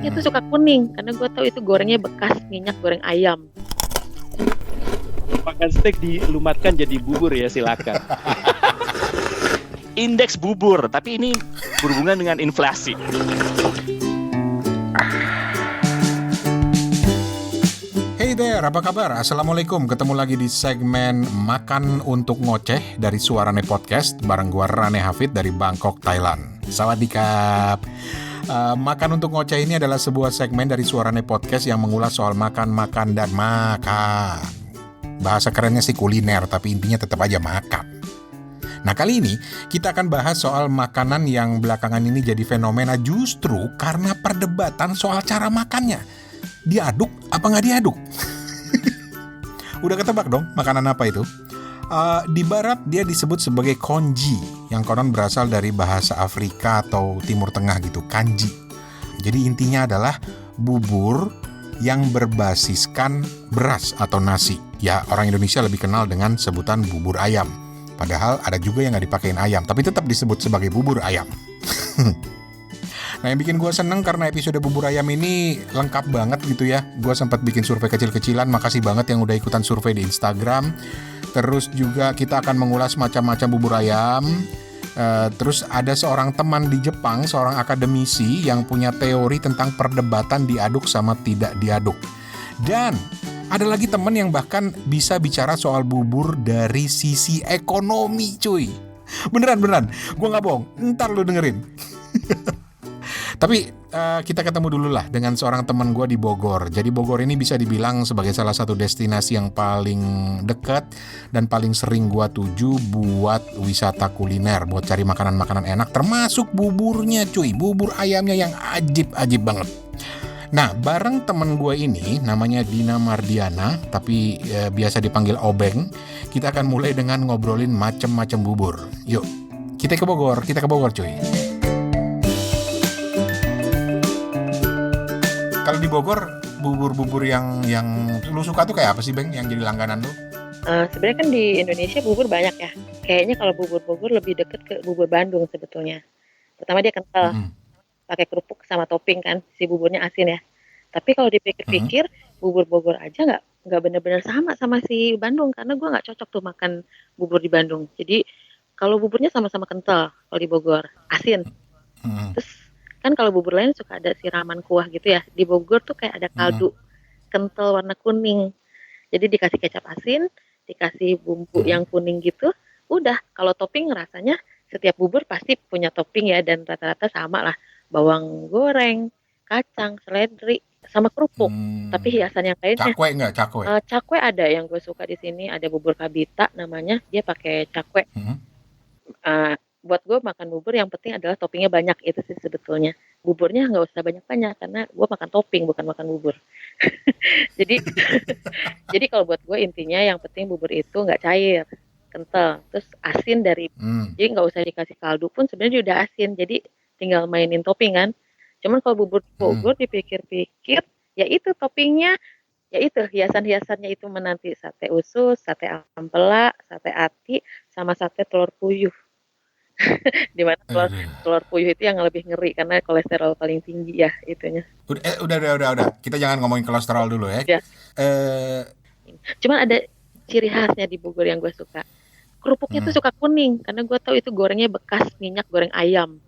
kerupuknya tuh suka kuning karena gue tahu itu gorengnya bekas minyak goreng ayam. Makan steak dilumatkan jadi bubur ya, silakan. Indeks bubur, tapi ini berhubungan dengan inflasi. Hey there, apa kabar? Assalamualaikum, ketemu lagi di segmen Makan untuk Ngoceh dari Suarane Podcast bareng gua Rane Hafid dari Bangkok, Thailand. Sawadikap. Makan untuk Ngoceh ini adalah sebuah segmen dari Suarane Podcast yang mengulas soal makan, dan makan. Bahasa kerennya sih kuliner, tapi intinya tetap aja makan. Nah, kali ini kita akan bahas soal makanan yang belakangan ini jadi fenomena justru karena perdebatan soal cara makannya. Diaduk apa nggak diaduk? Udah ketebak dong makanan apa itu? Di barat dia disebut sebagai congee, yang konon berasal dari bahasa Afrika atau Timur Tengah gitu, kanji. Jadi intinya adalah bubur yang berbasiskan beras atau nasi. Ya, orang Indonesia lebih kenal dengan sebutan bubur ayam. Padahal ada juga yang nggak dipakein ayam, tapi tetap disebut sebagai bubur ayam. Nah, yang bikin gue seneng karena episode bubur ayam ini lengkap banget gitu ya. Gue sempat bikin survei kecil-kecilan, makasih banget yang udah ikutan survei di Instagram. Terus juga kita akan mengulas macam-macam bubur ayam. Terus ada seorang teman di Jepang, seorang akademisi yang punya teori tentang perdebatan diaduk sama tidak diaduk. Dan ada lagi teman yang bahkan bisa bicara soal bubur dari sisi ekonomi, cuy. Beneran, gue gak bohong, ntar lu dengerin. Tapi kita ketemu dulu lah dengan seorang teman gue di Bogor. Jadi Bogor ini bisa dibilang sebagai salah satu destinasi yang paling dekat dan paling sering gue tuju buat wisata kuliner, buat cari makanan-makanan enak, termasuk buburnya cuy, bubur ayamnya yang ajib banget. Nah, bareng temen gue ini, namanya Dina Mardiana, tapi biasa dipanggil Obeng, kita akan mulai dengan ngobrolin macem-macem bubur. Yuk, kita ke Bogor cuy. Kalau di Bogor, bubur-bubur yang lu suka tuh kayak apa sih, Beng, yang jadi langganan lu? Sebenarnya kan di Indonesia bubur banyak ya. Kayaknya kalau bubur Bogor lebih deket ke bubur Bandung sebetulnya. Pertama dia kental, pakai kerupuk sama topping kan, si buburnya asin ya. Tapi kalau dipikir-pikir, bubur Bogor aja nggak benar-benar sama si Bandung, karena gue nggak cocok tuh makan bubur di Bandung. Jadi kalau buburnya sama-sama kental kalau di Bogor, asin. Terus kan kalau bubur lain suka ada siraman kuah gitu ya. Di Bogor tuh kayak ada kaldu kental warna kuning. Jadi dikasih kecap asin, dikasih bumbu yang kuning gitu. Udah, kalau topping rasanya setiap bubur pasti punya topping ya, dan rata-rata sama lah. Bawang goreng, kacang, seledri, sama kerupuk. Tapi hiasan yang lainnya. Cakwe nggak? Cakwe? Cakwe ada yang gue suka di sini. Ada bubur kabita namanya, dia pakai cakwe. Buat gue makan bubur yang penting adalah toppingnya banyak, itu sih sebetulnya. Buburnya nggak usah banyak-banyak karena gue makan topping bukan makan bubur. jadi kalau buat gue intinya yang penting bubur itu nggak cair, kental, terus asin dari. Jadi nggak usah dikasih kaldu pun sebenarnya udah asin. Jadi tinggal mainin topping kan. Cuman kalau bubur Bogor dipikir-pikir, ya itu toppingnya, ya itu hiasan-hiasannya itu menanti sate usus, sate ampela, sate ati, sama sate telur puyuh. Dimana telur puyuh itu yang lebih ngeri karena kolesterol paling tinggi ya itunya. Udah. Kita jangan ngomongin kolesterol dulu ya. Cuman ada ciri khasnya di Bogor yang gue suka. Kerupuknya tuh suka kuning karena gue tahu itu gorengnya bekas minyak goreng ayam.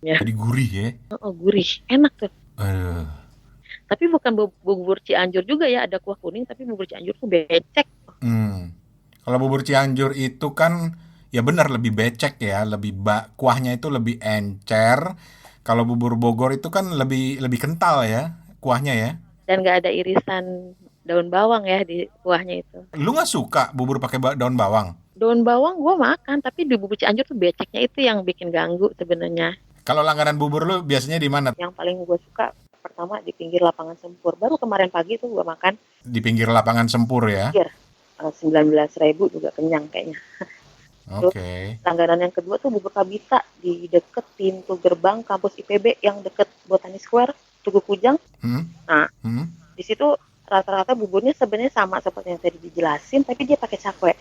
Jadi gurih ya? Gurih, enak tuh. Tapi bukan bubur Cianjur juga ya, ada kuah kuning, tapi bubur Cianjur tuh becek. Kalau bubur Cianjur itu kan ya benar lebih becek ya, kuahnya itu lebih encer. Kalau bubur Bogor itu kan lebih kental ya kuahnya ya. Dan nggak ada irisan daun bawang ya di kuahnya itu. Lu nggak suka bubur pakai daun bawang? Daun bawang gue makan, tapi di bubur Cianjur tuh beceknya itu yang bikin ganggu sebenarnya. Kalau langganan bubur lu biasanya di mana? Yang paling gue suka pertama di pinggir lapangan Sempur. Baru kemarin pagi tuh gue makan. Di pinggir lapangan Sempur ya? 19.000 juga kenyang kayaknya. Oke. Langganan yang kedua tuh bubur kabita di deket pintu gerbang kampus IPB yang deket Botani Square, Tugu Kujang. Di situ rata-rata buburnya sebenarnya sama seperti yang tadi dijelasin, tapi dia pakai cakwe.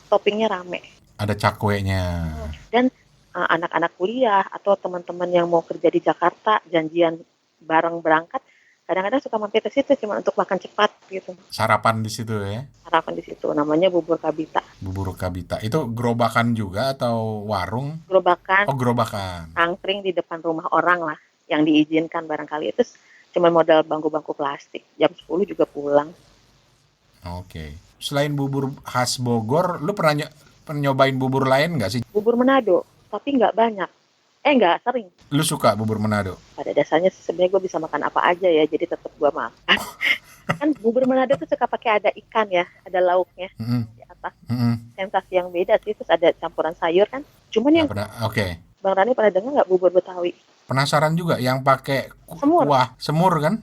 Toppingnya rame. Ada cakwenya. Dan anak-anak kuliah atau teman-teman yang mau kerja di Jakarta, janjian bareng berangkat, kadang-kadang suka mampir ke situ cuma untuk makan cepat gitu. Sarapan di situ ya. Sarapan di situ, namanya bubur kabita. Bubur kabita. Itu gerobakan juga atau warung? Gerobakan, Oh, gerobakan. angkring di depan rumah orang lah, yang diizinkan barangkali. Itu cuma modal bangku-bangku plastik. Jam 10 juga pulang. Oke. Selain bubur khas Bogor, lu pernah nyobain bubur lain nggak sih? Bubur Manado, tapi nggak banyak. Nggak sering. Lu suka bubur Manado? Pada dasarnya sebenarnya gue bisa makan apa aja ya, jadi tetap gue makan. Kan bubur Manado tuh suka pakai ada ikan ya, ada lauknya Mm-mm. di atas. Mm-mm. Sensasi yang beda sih, terus ada campuran sayur kan. Cuman yang Nggak pernah. Oke. Bang Rani pernah dengar nggak bubur Betawi? Penasaran juga yang pakai Semur. kuah semur kan?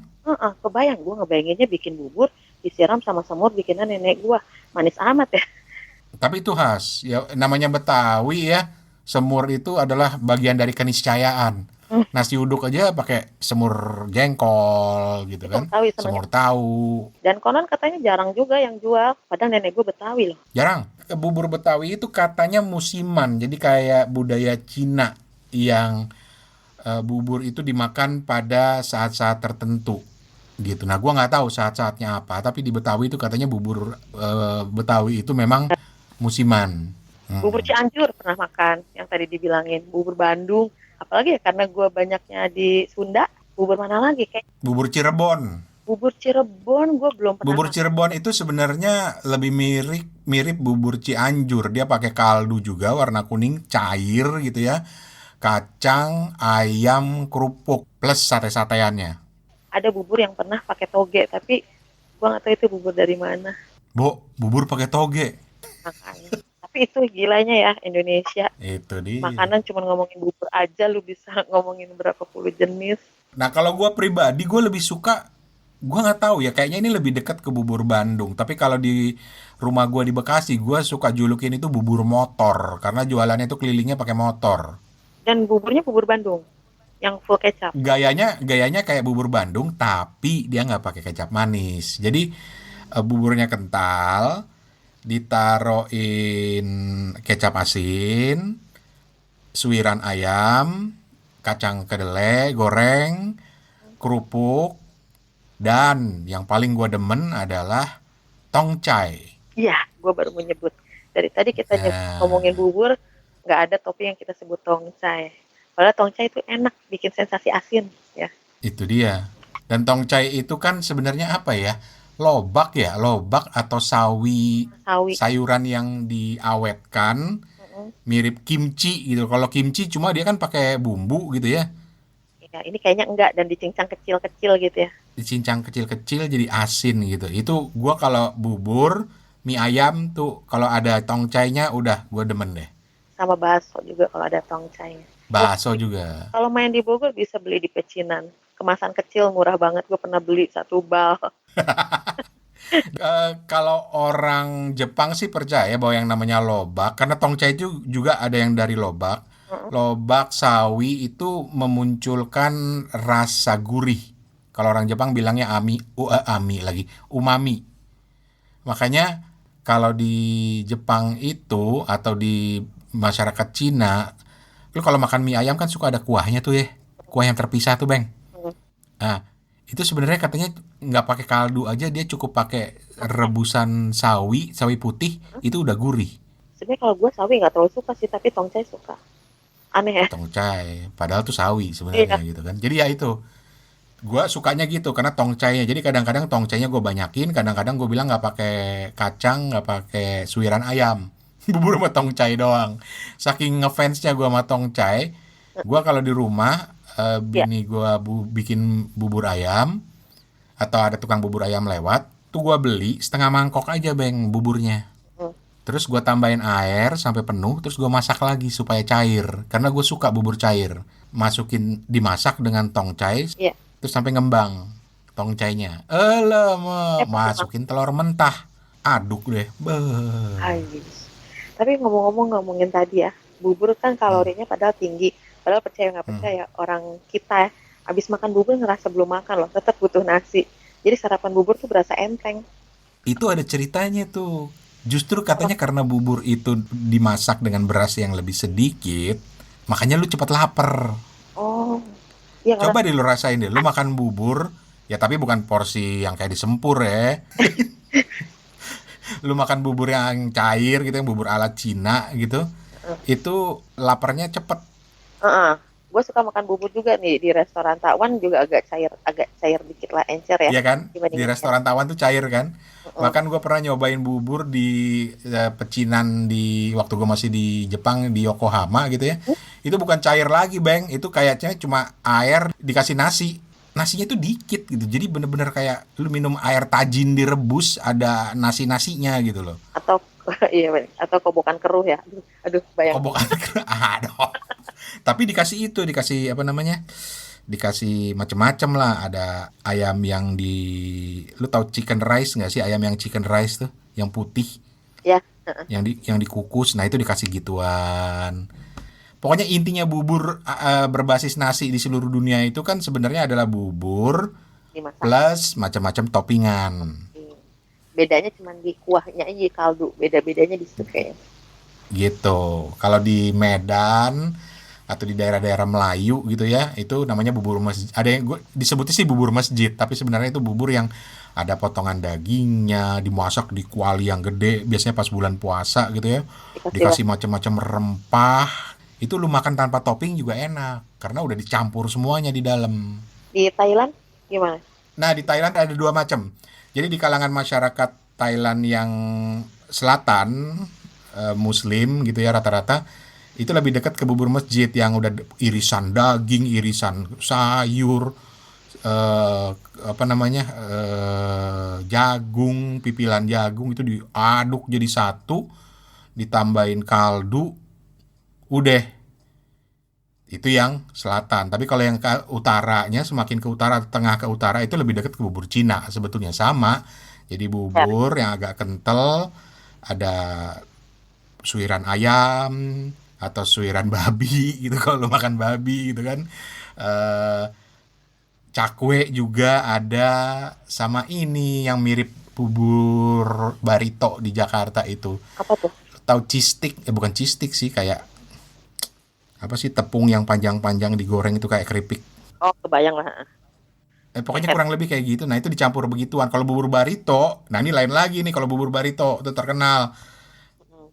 Kebayang gue ngebayanginnya bikin bubur disiram sama semur bikinan nenek gue. Manis amat ya. Tapi itu khas. Ya namanya Betawi ya. Semur itu adalah bagian dari keniscayaan. Nasi uduk aja pakai semur jengkol gitu kan. Betawi senangnya. Semur tahu. Dan konon katanya jarang juga yang jual. Padahal nenek gue Betawi loh. Jarang. Bubur Betawi itu katanya musiman. Jadi kayak budaya Cina yang bubur itu dimakan pada saat-saat tertentu gitu. Nah, gua nggak tahu saat-saatnya apa, tapi di Betawi itu katanya bubur Betawi itu memang musiman. Bubur Cianjur pernah makan, yang tadi dibilangin. Bubur Bandung, apalagi ya karena gue banyaknya di Sunda. Bubur mana lagi? Kayak Bubur Cirebon. bubur Cirebon gue belum pernah Bubur makan. Cirebon itu sebenarnya lebih mirip bubur Cianjur. Dia pakai kaldu juga warna kuning cair gitu ya. Kacang, ayam, kerupuk plus sate-sateannya. Ada bubur yang pernah pakai toge, tapi gue nggak tahu itu bubur dari mana. Bubur pakai toge. Makanya. Tapi itu gilanya ya Indonesia. Itu dia. Makanan cuma ngomongin bubur aja, lu bisa ngomongin berapa puluh jenis. Nah, kalau gue pribadi, gue lebih suka, gue nggak tahu ya, kayaknya ini lebih dekat ke bubur Bandung. Tapi kalau di rumah gue di Bekasi, gue suka julukin itu bubur motor, karena jualannya itu kelilingnya pakai motor. Dan buburnya bubur Bandung, yang full kecap. Gayanya kayak bubur Bandung, tapi dia nggak pakai kecap manis. Jadi buburnya kental, ditaruhin kecap asin, suiran ayam, kacang kedelai, goreng, kerupuk, dan yang paling gue demen adalah tongcai. Iya, gue baru mau nyebut. Dari tadi kita ngomongin bubur, nggak ada topping yang kita sebut tongcai. Padahal tongcai itu enak, bikin sensasi asin ya. Itu dia. Dan tongcai itu kan sebenarnya apa ya? Lobak atau sawi. Sayuran yang diawetkan, mirip kimchi gitu. Kalau kimchi cuma dia kan pakai bumbu gitu ya. Ya, ini kayaknya enggak, dan dicincang kecil-kecil gitu ya. Dicincang kecil-kecil jadi asin gitu. Itu gua kalau bubur, mie ayam tuh kalau ada tongcainya udah gua demen deh. Sama bakso juga kalau ada tongcainya. Bakso juga. Kalau main di Bogor bisa beli di pecinan. Kemasan kecil murah banget, gue pernah beli 1 bal. Kalau orang Jepang sih percaya bahwa yang namanya lobak, karena tongcai itu juga ada yang dari lobak. Lobak sawi itu memunculkan rasa gurih. Kalau orang Jepang bilangnya umami. Makanya kalau di Jepang itu atau di masyarakat Cina, lu kalau makan mie ayam kan suka ada kuahnya tuh ya, kuah yang terpisah tuh, Bang. Nah, itu sebenarnya katanya nggak pakai kaldu aja, dia cukup pakai rebusan sawi putih, itu udah gurih. Sebenarnya kalau gue sawi nggak terlalu suka sih, tapi tongcai suka. Aneh ya? Tongcai, padahal tuh sawi sebenarnya gitu kan. Jadi ya itu, gue sukanya gitu karena tongcainya. Jadi kadang-kadang tongcainya gue banyakin, kadang-kadang gue bilang nggak pakai kacang, nggak pakai suiran ayam. Bubur sama tongcai doang. Saking ngefansnya gue sama tongcai, gue kalau di rumah bini gue bikin bubur ayam atau ada tukang bubur ayam lewat, tuh gue beli setengah mangkok aja, Bang, buburnya. Terus gue tambahin air sampai penuh, terus gue masak lagi supaya cair. Karena gue suka bubur cair. Dimasak dengan tongcai, terus sampai ngembang tongcainya. Masukin telur mentah, aduk deh. Tapi ngomongin tadi ya, bubur kan kalorinya padahal tinggi. Padahal percaya nggak percaya, orang kita habis makan bubur ngerasa belum makan loh, tetap butuh nasi. Jadi sarapan bubur tuh berasa enteng. Itu ada ceritanya tuh. Justru katanya karena bubur itu dimasak dengan beras yang lebih sedikit, makanya lu cepat lapar. Oh, Iya, Coba deh lu rasain deh, lu makan bubur, ya tapi bukan porsi yang kayak disempur ya. Lu makan bubur yang cair gitu, yang bubur ala Cina gitu, itu laparnya cepet, Gue suka makan bubur juga nih di restoran Takwan juga agak cair dikit lah, encer ya ya kan? Di dibandingin yang. restoran Taiwan tuh cair kan? Heeh. Bahkan gue pernah nyobain bubur di pecinan di waktu gue masih di Jepang di Yokohama gitu ya. Itu bukan cair lagi, Bang. Itu kayaknya cuma air dikasih nasi. Nasinya tuh dikit gitu. Jadi bener-bener kayak lu minum air tajin direbus ada nasi-nasinya gitu loh. Atau iya bener. Atau kobokan keruh ya. Aduh, bayang. Kobokan. Aduh. Tapi dikasih apa namanya? Dikasih macem-macem lah. Ada ayam yang lu tahu chicken rice nggak sih? Ayam yang chicken rice tuh, yang putih, Ya, yang dikukus. Nah itu dikasih gituan. Pokoknya intinya bubur berbasis nasi di seluruh dunia itu kan sebenarnya adalah bubur dimasak. plus macam-macam toppingan. Bedanya cuma di kuahnya aja, kaldu. Beda-bedanya di situ kayaknya. Gitu. Kalau di Medan atau di daerah-daerah Melayu gitu ya, itu namanya bubur masjid. Ada yang disebutnya sih bubur masjid, tapi sebenarnya itu bubur yang ada potongan dagingnya, dimasak di kuali yang gede, biasanya pas bulan puasa gitu ya. Dikasih macam-macam rempah. Itu lu makan tanpa topping juga enak, karena udah dicampur semuanya di dalam. Di Thailand gimana? Nah, di Thailand ada dua macam. Jadi di kalangan masyarakat Thailand yang selatan, Muslim gitu ya rata-rata, itu lebih dekat ke bubur masjid yang udah irisan daging, irisan sayur, apa namanya, jagung, pipilan jagung itu diaduk jadi satu, ditambahin kaldu, udah. Itu yang selatan. Tapi kalau yang ke utaranya, semakin ke utara, tengah ke utara, itu lebih dekat ke bubur Cina sebetulnya, sama. Jadi bubur yang agak kental, ada suiran ayam atau suiran babi gitu kalau lu makan babi gitu kan. Cakwe juga ada, sama ini yang mirip bubur barito di Jakarta itu. Apa tuh? Tahu cistik? Bukan cistik sih, kayak apa sih, tepung yang panjang-panjang digoreng itu kayak keripik. Oh, kebayang lah. Pokoknya kurang lebih kayak gitu. Nah, itu dicampur begituan. Kalau bubur barito, nah ini lain lagi nih. Kalau bubur barito itu terkenal.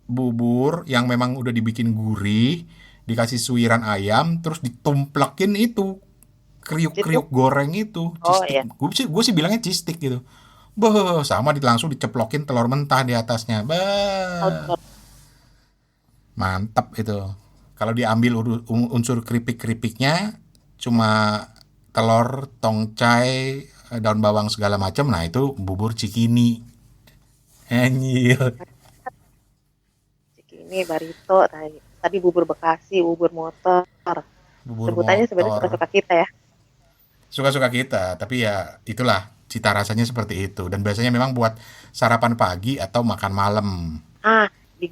Bubur yang memang udah dibikin gurih, dikasih suiran ayam, terus ditumplekin itu kriuk-kriuk goreng itu, Oh cistik. iya. Gue sih bilangnya cistik gitu. Sama langsung diceplokin telur mentah di atasnya. Mantap itu. Kalau diambil unsur keripik-keripiknya, cuma telur, tongcai, daun bawang segala macam. Nah itu bubur cikini. Anjir. Ini barito tadi bubur Bekasi, bubur motor. Bubur Sebutannya sebenarnya motor. suka-suka kita ya. Suka-suka kita, tapi ya itulah cita rasanya seperti itu. Dan biasanya memang buat sarapan pagi atau makan malam. Di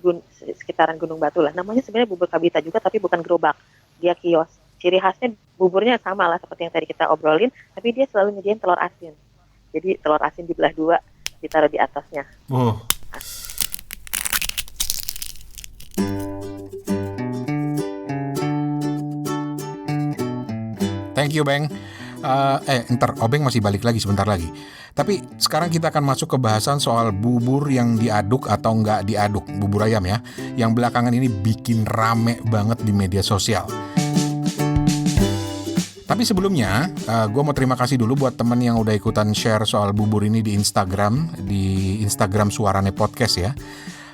sekitaran Gunung Batu lah. Namanya sebenarnya bubur kabita juga, tapi bukan gerobak. Dia kios. Ciri khasnya buburnya sama lah seperti yang tadi kita obrolin, tapi dia selalu nyediain telur asin. Jadi telur asin dibelah dua, ditaruh di atasnya. Thank you, Bang. Ntar Obeng masih balik lagi sebentar lagi. Tapi sekarang kita akan masuk ke bahasan soal bubur yang diaduk atau nggak diaduk, bubur ayam ya, yang belakangan ini bikin rame banget di media sosial. Tapi sebelumnya, gue mau terima kasih dulu buat temen yang udah ikutan share soal bubur ini di Instagram Suarane Podcast ya.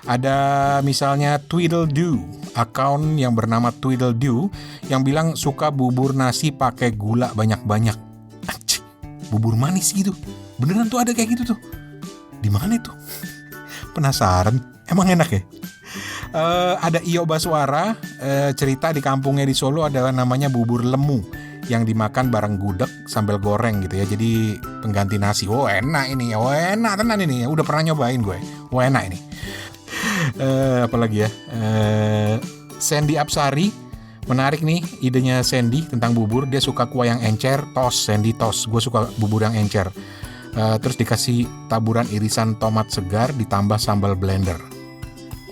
Ada misalnya Tweedledoo, akun yang bernama Tweedledoo, yang bilang suka bubur nasi pakai gula banyak-banyak. Bubur manis gitu. Beneran tuh ada kayak gitu tuh. Di mana itu? Penasaran. Emang enak ya? Ada Iyo Baswara, cerita di kampungnya di Solo ada namanya bubur lemu yang dimakan bareng gudeg sambil goreng gitu ya. Jadi pengganti nasi. Oh enak ini. Oh enak tenan ini. Udah pernah nyobain gue. Oh enak ini. Apalagi ya, Sandy Apsari, menarik nih idenya Sandy tentang bubur. Dia suka kuah yang encer, Sandy tos. Gue suka bubur yang encer. Terus dikasih taburan irisan tomat segar ditambah sambal blender.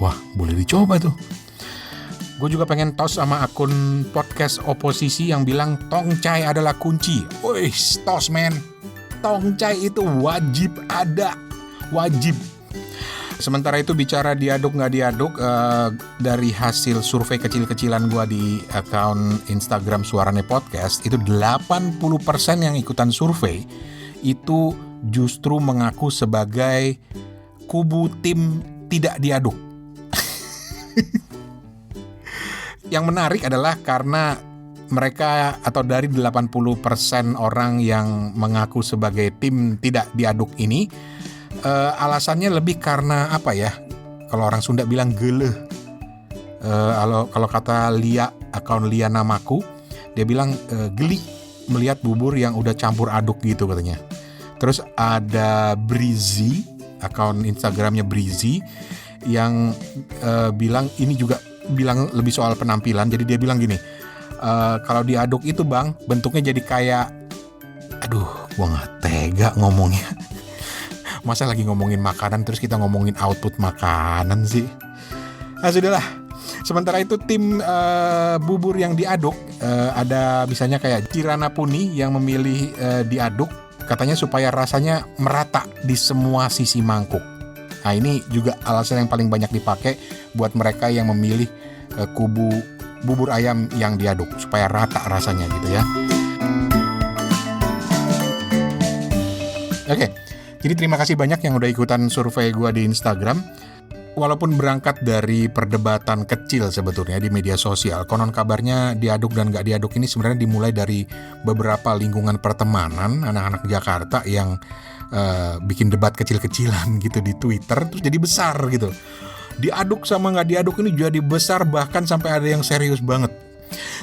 Wah, boleh dicoba tuh. Gue juga pengen tos sama akun podcast oposisi yang bilang tongcai adalah kunci. Wih, tos men. Tongcai itu wajib ada. Wajib. Sementara itu bicara diaduk nggak diaduk, dari hasil survei kecil-kecilan gue di akun Instagram Suarane Podcast, itu 80% yang ikutan survei itu justru mengaku sebagai kubu tim tidak diaduk. Yang menarik adalah karena mereka atau dari 80% orang yang mengaku sebagai tim tidak diaduk ini, alasannya lebih karena apa ya? Kalau orang Sunda bilang geleh. Kalau kata Lia, akun Lia Namaku, dia bilang geli melihat bubur yang udah campur aduk gitu katanya. Terus ada Brizi, akun Instagramnya Brizi, yang bilang ini juga bilang lebih soal penampilan. Jadi dia bilang gini, kalau diaduk itu bang, bentuknya jadi kayak, aduh, gua nggak tega ngomongnya. Masa lagi ngomongin makanan terus kita ngomongin output makanan sih. Nah sudahlah. Sementara itu tim bubur yang diaduk, ada misalnya kayak Kirana Puni yang memilih diaduk, katanya supaya rasanya merata di semua sisi mangkuk. Nah ini juga alasan yang paling banyak dipakai buat mereka yang memilih kubu bubur ayam yang diaduk, supaya rata rasanya gitu ya. Oke, jadi terima kasih banyak yang udah ikutan survei gue di Instagram. Walaupun berangkat dari perdebatan kecil sebetulnya di media sosial, konon kabarnya diaduk dan gak diaduk ini sebenarnya dimulai dari beberapa lingkungan pertemanan anak-anak Jakarta yang bikin debat kecil-kecilan gitu di Twitter, terus jadi besar gitu. Diaduk sama gak diaduk ini jadi besar, bahkan sampai ada yang serius banget.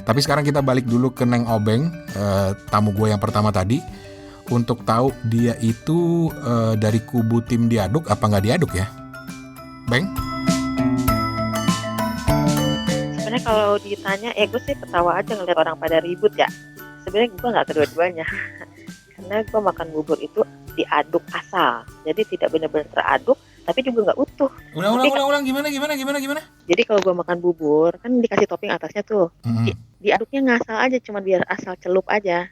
Tapi sekarang kita balik dulu ke Neng Obeng, tamu gue yang pertama tadi, untuk tahu dia itu dari kubu tim diaduk apa gak diaduk ya. Beng? Sebenarnya kalau ditanya, gue sih ketawa aja ngeliat orang pada ribut ya. Sebenarnya gue nggak kedua-duanya, karena gue makan bubur itu diaduk asal, jadi tidak benar-benar teraduk, tapi juga nggak utuh. Ulang, gimana? Jadi kalau gue makan bubur kan dikasih topping atasnya tuh, diaduknya ngasal aja, cuma biar asal celup aja,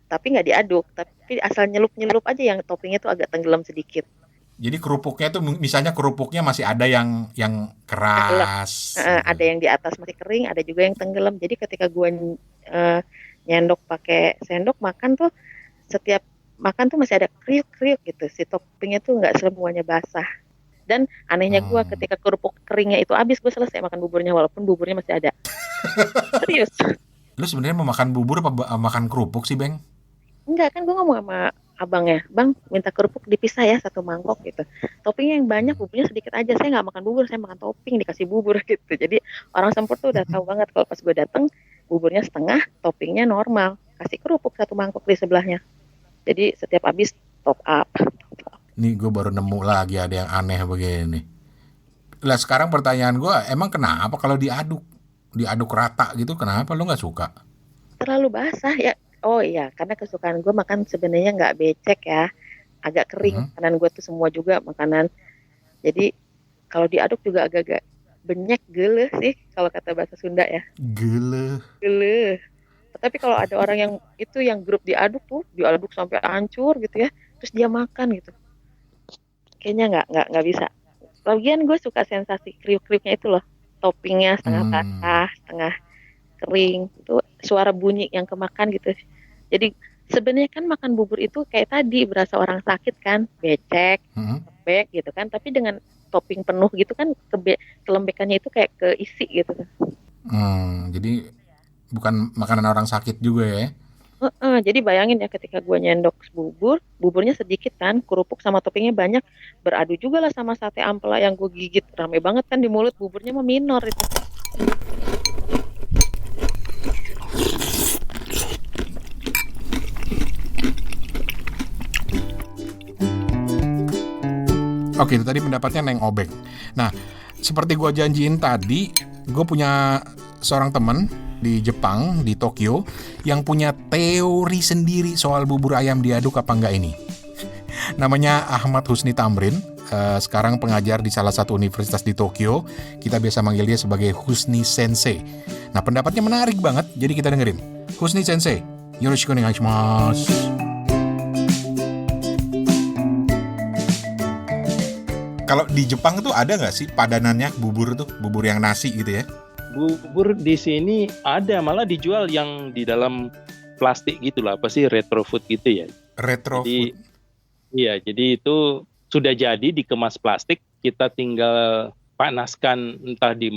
tapi nggak diaduk, tapi asal nyelup aja yang toppingnya tuh agak tenggelam sedikit. Jadi kerupuknya tuh misalnya kerupuknya masih ada yang keras. Ada yang di atas masih kering, ada juga yang tenggelam. Jadi ketika gue nyendok pakai sendok makan tuh, setiap makan tuh masih ada kriuk-kriuk gitu. Si toppingnya tuh nggak semuanya basah. Dan anehnya gue ketika kerupuk keringnya itu habis, gue selesai makan buburnya walaupun buburnya masih ada. Serius. Lu sebenarnya mau makan bubur apa makan kerupuk sih, Beng? Enggak, kan gue ngomong sama abangnya, bang minta kerupuk dipisah ya satu mangkok gitu, toppingnya yang banyak, buburnya sedikit aja. Saya nggak makan bubur, saya makan topping dikasih bubur gitu. Jadi orang Sempur tuh udah tahu banget kalau pas gue dateng buburnya setengah, toppingnya normal, kasih kerupuk satu mangkok di sebelahnya. Jadi setiap habis top up. Nih gue baru nemu lagi ada yang aneh begini. Lah sekarang pertanyaan gue, emang kenapa kalau diaduk rata gitu, kenapa lu nggak suka? Terlalu basah ya. Oh iya, karena kesukaan gue makan sebenarnya nggak becek ya, agak kering. Makanan gue tuh semua juga makanan. Jadi kalau diaduk juga agak-agak benyek, geleh sih kalau kata bahasa Sunda ya. Geleh. Tapi kalau ada orang yang itu yang grup diaduk sampai hancur gitu ya, terus dia makan gitu, kayaknya nggak bisa. Lagian gue suka sensasi kriuk-kriuknya itu loh, toppingnya setengah basah, setengah kering, itu suara bunyi yang kemakan gitu. Jadi sebenarnya kan makan bubur itu kayak tadi berasa orang sakit kan, becek, lembek gitu kan, tapi dengan topping penuh gitu kan, kelembekannya itu kayak keisi gitu. Jadi bukan makanan orang sakit juga ya. Jadi bayangin ya ketika gue nyendok buburnya sedikit kan, kerupuk sama toppingnya banyak, beradu juga lah sama sate ampela yang gue gigit, rame banget kan di mulut, buburnya mah minor itu. Oke, itu tadi pendapatnya Neng Obeng. Nah, seperti gue janjiin tadi, gue punya seorang teman di Jepang, di Tokyo, yang punya teori sendiri soal bubur ayam diaduk apa enggak ini. Namanya Ahmad Husni Tamrin, sekarang pengajar di salah satu universitas di Tokyo. Kita biasa manggil dia sebagai Husni Sensei. Nah, pendapatnya menarik banget, jadi kita dengerin. Husni Sensei, yoroshiku onegai shimasu. Kalau di Jepang tuh ada nggak sih padanannya bubur tuh, bubur yang nasi gitu ya? Bubur di sini ada, malah dijual yang di dalam plastik gitu lah, apa sih, retro food gitu ya. Retro Jadi, food. iya, jadi itu sudah jadi dikemas plastik, kita tinggal panaskan entah di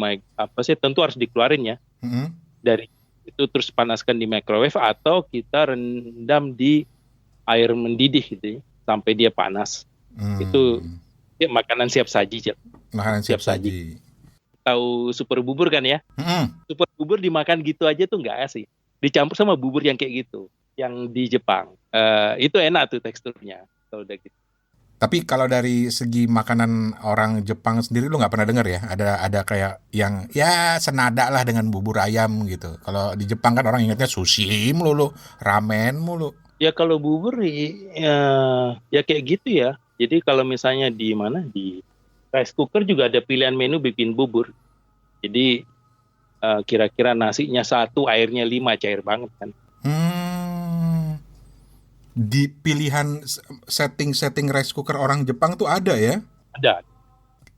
tentu harus dikeluarin ya Mm-hmm. dari itu, terus panaskan di microwave atau kita rendam di air mendidih gitu ya, sampai dia panas. Itu ya, makanan siap saji. Makanan siap saji. Tahu super bubur kan ya? Super bubur dimakan gitu aja tuh nggak asik. Dicampur sama bubur yang kayak gitu, yang di Jepang. Itu enak tuh teksturnya kalau udah gitu. Tapi kalau dari segi makanan orang Jepang sendiri lu nggak pernah dengar ya? Ada kayak yang ya senada lah dengan bubur ayam gitu. Kalau di Jepang kan orang ingatnya sushi mulu, ramen mulu. Ya kalau bubur ya kayak gitu ya. Jadi kalau misalnya di rice cooker juga ada pilihan menu bikin bubur. Jadi kira-kira nasinya 1, airnya 5, cair banget kan. Di pilihan setting rice cooker orang Jepang tuh ada ya? Ada.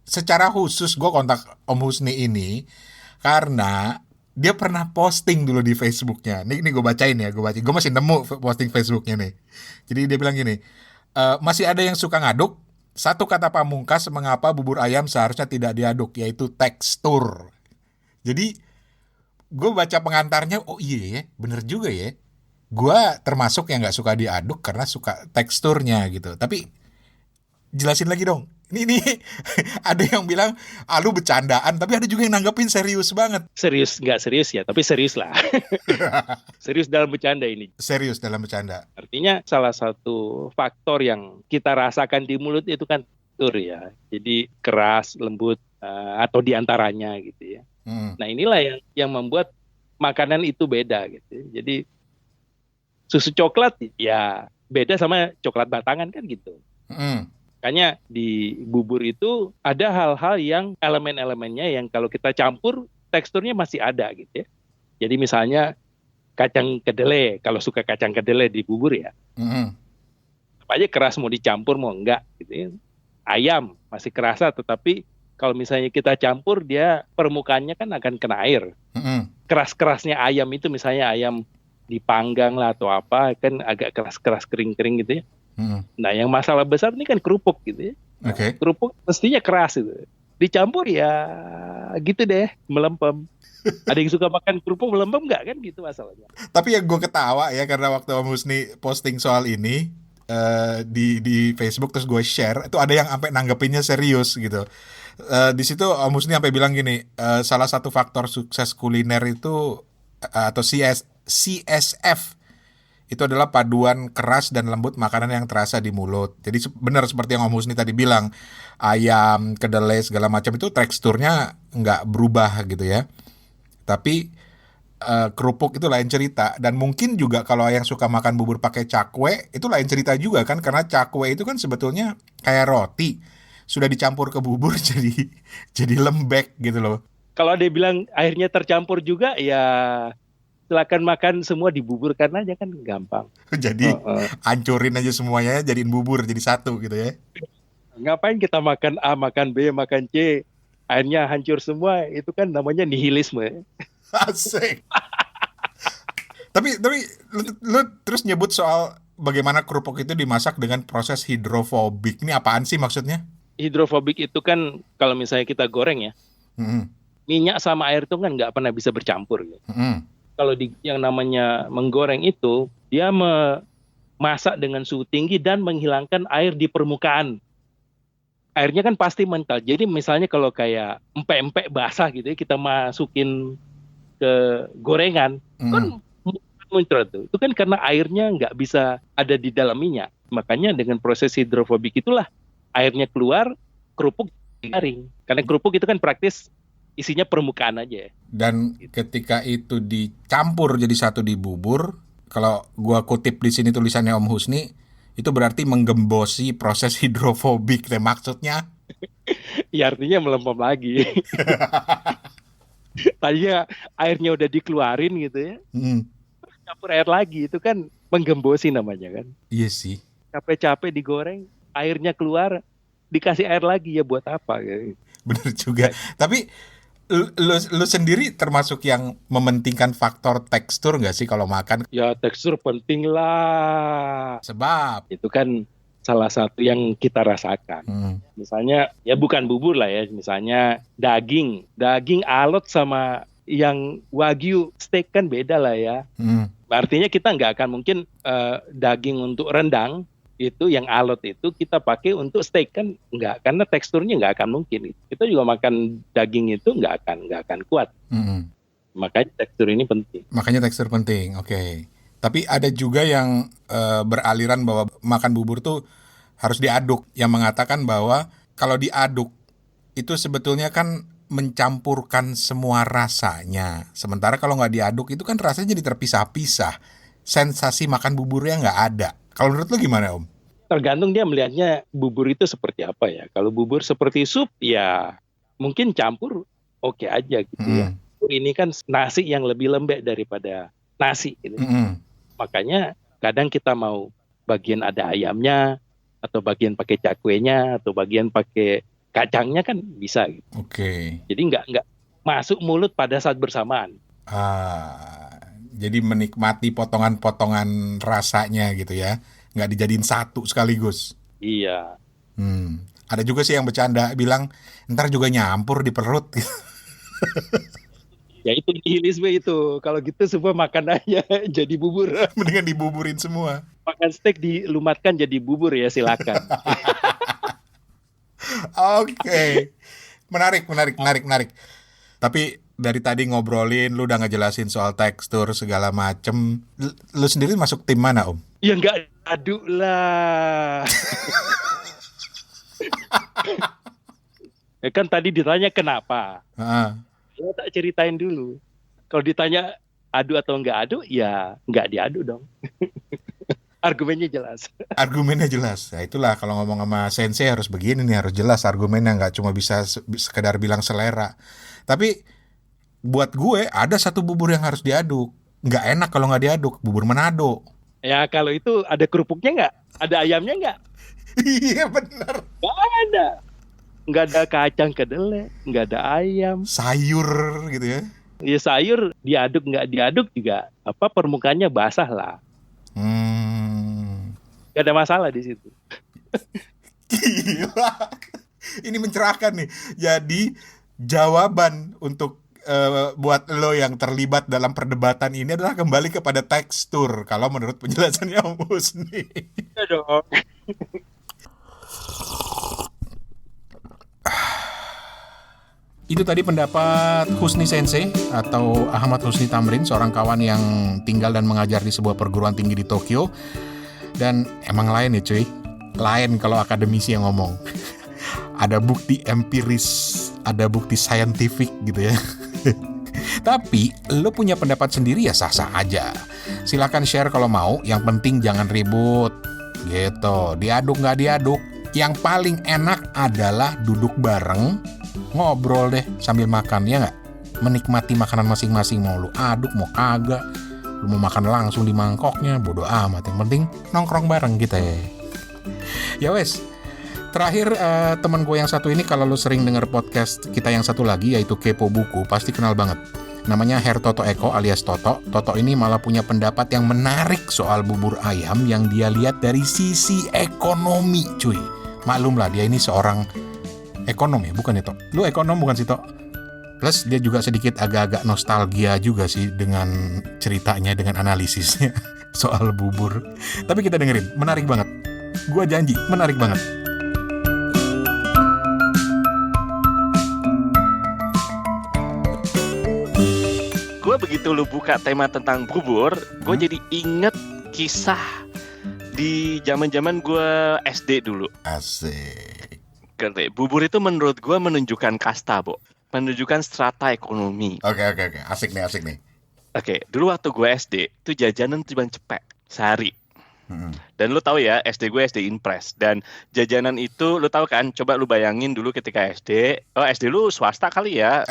Secara khusus gue kontak Om Husni ini karena dia pernah posting dulu di Facebooknya. Nih gue bacain ya, gue masih nemu posting Facebooknya nih. Jadi dia bilang gini, masih ada yang suka ngaduk. Satu kata pamungkas mengapa bubur ayam seharusnya tidak diaduk, yaitu tekstur. Jadi gue baca pengantarnya, oh iya ya, bener juga ya. Gue termasuk yang gak suka diaduk karena suka teksturnya gitu. Tapi jelasin lagi dong. Ini ada yang bilang lu bercandaan, tapi ada juga yang nanggepin serius banget. Serius, nggak serius ya, tapi serius lah. Serius dalam bercanda ini. Serius dalam bercanda. Artinya salah satu faktor yang kita rasakan di mulut itu kan tekstur ya. Jadi keras, lembut, atau diantaranya gitu ya. Nah inilah yang membuat makanan itu beda gitu. Jadi susu coklat ya beda sama coklat batangan kan gitu. Makanya di bubur itu ada hal-hal yang elemen-elemennya yang kalau kita campur teksturnya masih ada gitu ya. Jadi misalnya kacang kedelai, kalau suka kacang kedelai di bubur ya. Apa aja keras, mau dicampur mau enggak gitu ya. Ayam masih kerasa, tetapi kalau misalnya kita campur dia permukaannya kan akan kena air. Keras-kerasnya ayam itu misalnya ayam dipanggang lah atau apa kan agak keras-keras kering-kering gitu ya. Nah yang masalah besar ini kan kerupuk gitu ya. Okay. Kerupuk mestinya keras itu. Dicampur ya gitu deh, melempem. Ada yang suka makan kerupuk melempem nggak kan gitu masalahnya. Tapi yang gue ketawa ya karena waktu Om Husni posting soal ini di Facebook terus gue share, itu ada yang sampai nanggepinnya serius gitu. Di situ Om Husni sampai bilang gini, salah satu faktor sukses kuliner itu atau CSF itu adalah paduan keras dan lembut makanan yang terasa di mulut. Jadi benar seperti yang Om Husni tadi bilang, ayam, kedelai segala macam itu teksturnya nggak berubah gitu ya. Tapi kerupuk itu lain cerita. Dan mungkin juga kalau yang suka makan bubur pakai cakwe itu lain cerita juga kan, karena cakwe itu kan sebetulnya kayak roti sudah dicampur ke bubur jadi lembek gitu loh. Kalau dia bilang airnya tercampur juga ya silakan makan semua, dibuburkan aja kan gampang. Jadi hancurin aja semuanya, jadiin bubur jadi satu gitu ya. Ngapain kita makan A, makan B, makan C, akhirnya hancur semua, itu kan namanya nihilisme. Asik. tapi lu terus nyebut soal bagaimana kerupuk itu dimasak dengan proses hidrofobik. Ini apaan sih maksudnya? Hidrofobik itu kan kalau misalnya kita goreng ya, minyak sama air itu kan nggak pernah bisa bercampur. Gitu. Kalau yang namanya menggoreng itu, dia memasak dengan suhu tinggi dan menghilangkan air di permukaan. Airnya kan pasti mental. Jadi misalnya kalau kayak empek-empek basah gitu ya, kita masukin ke gorengan, kan muncul tuh. Itu kan karena airnya nggak bisa ada di dalam minyak. Makanya dengan proses hidrofobik itulah airnya keluar, kerupuk garing. Karena kerupuk itu kan praktis isinya permukaan aja. Dan ketika itu dicampur jadi satu di bubur, kalau gua kutip di sini tulisannya Om Husni, Itu berarti menggembosi proses hidrofobik deh maksudnya. Ya artinya melempem lagi. Tadinya airnya udah dikeluarin gitu ya. Campur air lagi, itu kan menggembosi namanya kan. Iya sih. Capek-capek digoreng, airnya keluar, dikasih air lagi, ya buat apa gitu. Bener juga. Tapi lu sendiri termasuk yang mementingkan faktor tekstur nggak sih kalau makan? Ya tekstur penting lah. Sebab Itu kan salah satu yang kita rasakan. Misalnya ya bukan bubur lah ya. Misalnya daging alot sama yang wagyu steak kan beda lah ya. Artinya kita nggak akan mungkin daging untuk rendang itu yang alot itu kita pakai untuk steak kan nggak, karena teksturnya nggak akan mungkin. Kita juga makan daging itu nggak akan kuat. Makanya tekstur ini penting. Oke. Tapi ada juga yang beraliran bahwa makan bubur tuh harus diaduk, yang mengatakan bahwa kalau diaduk itu sebetulnya kan mencampurkan semua rasanya. Sementara kalau nggak diaduk itu kan rasanya jadi terpisah-pisah. Sensasi makan buburnya nggak ada. Kalau menurut lu gimana, Om? Tergantung dia melihatnya bubur itu seperti apa ya. Kalau bubur seperti sup ya mungkin campur oke aja gitu ya. Ini kan nasi yang lebih lembek daripada nasi gitu. Makanya kadang kita mau bagian ada ayamnya, atau bagian pakai cakwenya, atau bagian pakai kacangnya kan bisa gitu. Oke. Jadi nggak masuk mulut pada saat bersamaan. Jadi menikmati potongan-potongan rasanya gitu ya, nggak dijadiin satu sekaligus. Iya. Ada juga sih yang bercanda bilang ntar juga nyampur di perut. Ya itu nihilisme itu. Kalau gitu semua makanannya jadi bubur. Mendingan dibuburin semua. Makan steak dilumatkan jadi bubur ya, silakan. Oke. Menarik. Tapi dari tadi ngobrolin, lu udah ngejelasin soal tekstur segala macem. Lu sendiri masuk tim mana, Om? Ya nggak aduk lah. Ya kan tadi ditanya kenapa. Ya tak ceritain dulu. Kalau ditanya adu atau nggak adu, ya nggak diadu dong. Argumennya jelas. Nah itulah kalau ngomong sama sensei harus begini nih, harus jelas argumennya, nggak cuma bisa sekedar bilang selera. Tapi buat gue ada satu bubur yang harus diaduk. Nggak enak kalau nggak diaduk, bubur Manado. Ya kalau itu ada kerupuknya nggak? Ada ayamnya nggak? Iya benar. Nggak ada. Nggak ada kacang kedelai, nggak ada ayam. Sayur gitu ya. Ya sayur diaduk nggak diaduk juga permukaannya basah lah. Nggak ada masalah di situ. Gila. Ini mencerahkan nih. Jadi jawaban untuk buat lo yang terlibat dalam perdebatan ini adalah kembali kepada tekstur. Kalau menurut penjelasannya Om Husni. Ya dong. Itu tadi pendapat Husni Sensei atau Ahmad Husni Tamrin, seorang kawan yang tinggal dan mengajar di sebuah perguruan tinggi di Tokyo. Dan emang lain ya cuy, lain kalau akademisi yang ngomong. Ada bukti empiris, ada bukti saintifik gitu ya. Tapi lo punya pendapat sendiri ya sah-sah aja. Silakan share kalau mau, yang penting jangan ribut gitu. Diaduk nggak diaduk, yang paling enak adalah duduk bareng, ngobrol deh sambil makan, ya nggak? Menikmati makanan masing-masing, mau lu aduk mau kagak, lu mau makan langsung di mangkoknya, bodo amat, yang penting nongkrong bareng kita ya. Ya wes, terakhir teman gue yang satu ini, kalau lu sering denger podcast kita yang satu lagi yaitu Kepo Buku, pasti kenal banget. Namanya Her Toto Eko alias Toto. Toto ini malah punya pendapat yang menarik soal bubur ayam yang dia lihat dari sisi ekonomi cuy. Maklum lah dia ini seorang ekonom ya, bukan ya Tok? Lu ekonom bukan sih Tok? Plus dia juga sedikit agak-agak nostalgia juga sih dengan ceritanya, dengan analisisnya soal bubur. Tapi kita dengerin, menarik banget. Gua janji, menarik banget. Gue begitu lu buka tema tentang bubur, gue jadi inget kisah di zaman-zaman gue SD dulu. Asik. Karena bubur itu menurut gue menunjukkan kasta, Bo. Menunjukkan strata ekonomi. Oke. Asik nih. Oke, dulu waktu gue SD, itu jajanan cuma cepek sehari. Dan lu tahu ya, SD gue SD Impres. Dan jajanan itu lu tahu kan, coba lu bayangin dulu ketika SD. Oh, SD lu swasta kali ya?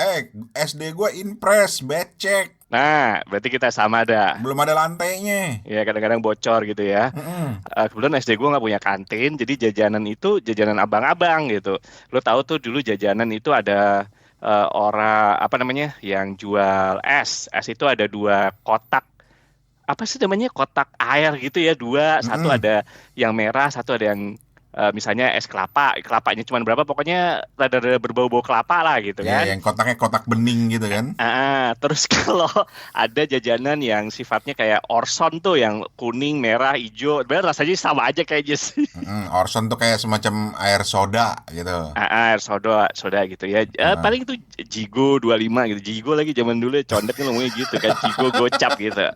SD gue Impres, becek. Nah, berarti kita sama dah. Belum ada lantainya. Ya, kadang-kadang bocor gitu ya. Kebetulan SD gue nggak punya kantin, jadi jajanan itu jajanan abang-abang gitu. Lu tahu tuh dulu jajanan itu ada orang apa namanya yang jual es. Es itu ada 2 kotak. Apa sih namanya, kotak air gitu ya, 2, satu ada yang merah, satu ada yang misalnya es kelapanya cuma berapa, pokoknya rada berbau-bau kelapa lah gitu kan. Ya, yang kotaknya kotak bening gitu kan. Terus kalau ada jajanan yang sifatnya kayak Orson tuh, yang kuning, merah, hijau, sebenarnya rasanya sama aja kayaknya sih. Orson tuh kayak semacam air soda gitu. Air soda gitu ya. Paling itu Jigo 25 gitu. Jigo lagi zaman dulu condeknya ngomongnya gitu kan, Jigo gocap gitu.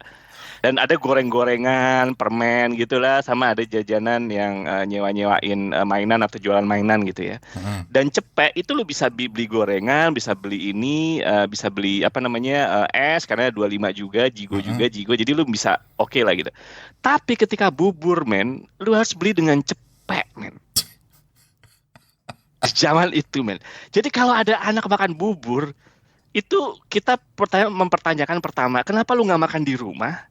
Dan ada goreng-gorengan, permen gitulah, sama ada jajanan yang nyewa-nyewain mainan atau jualan mainan gitu ya. Dan cepek itu lu bisa beli gorengan, bisa beli ini, bisa beli apa namanya es, karena 25 juga, Jigo juga, Jigo. Jadi lu bisa oke lah gitu. Tapi ketika bubur, men, lu harus beli dengan cepek, men. Di zaman itu, men. Jadi kalau ada anak makan bubur, itu kita mempertanyakan pertama, kenapa lu nggak makan di rumah?